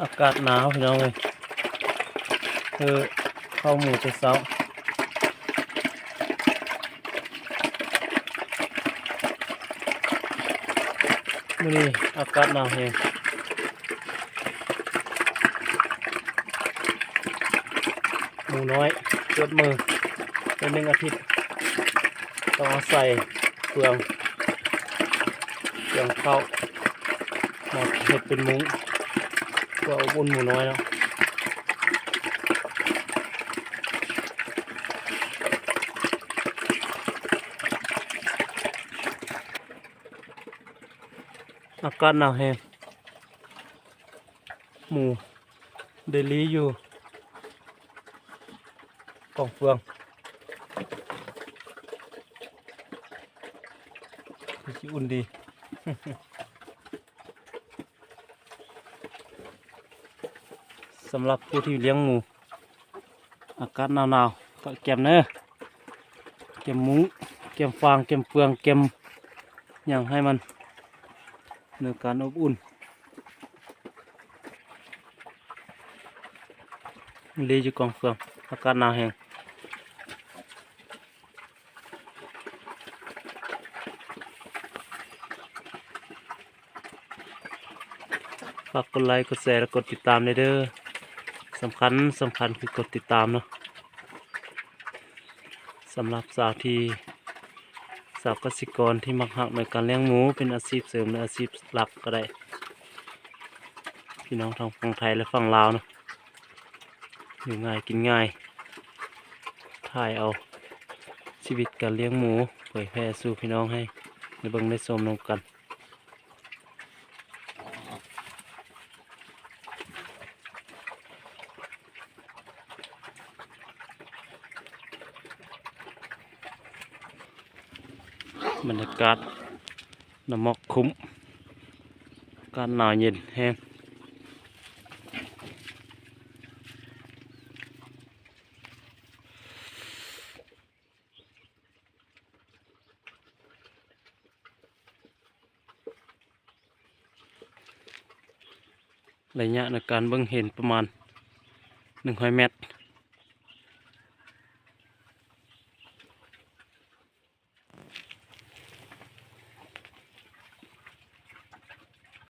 อากาศหนาวพี่น้องเลยคือเข้าหมู่แต่เช้ามื้อนี้อากาศหนาวแฮงหมูน้อยเกิดมือเป็น1 อาทิตย์ต้องเอาใส่เปลืองเข้ามาเห็ดเป็นมุ้งเพื่ออบอุ่นหมูน้อยแล้วอากาศหนาวแฮงหมูเดลี่อยู่กล่องเฟืองที่อุ่นดี สำหรับผู้ที่เลี้ยงหมูอากาศหนาวๆก็เก็บเนื้อเก็บมุ้งเก็บฟางเก็บเฟืองเก็บอย่างให้มันในการอบอุ่นดีอยู่กองเฟืองอากาศหนาวแห้งฝากกดไลค์กดแชร์และกดติดตามเด้อสำคัญคือกดติดตามเนาะสำหรับสาวเกษตรกรที่มักหักในการเลี้ยงหมูเป็นอาชีพเสริมหรืออาชีพหลักก็ได้พี่น้องทางฝั่งไทยและฝั่งลาวเนาะอยู่ง่ายกินง่ายถ่ายเอาชีวิตการเลี้ยงหมูเผยแพร่สู่พี่น้องให้ในเบิ่งได้ชมนำกันบรรยากาศน้ำหมอกคุ้มการหนาวเย็นแห้งระยะในการเบิ่งเห็นประมาณ100 เมตร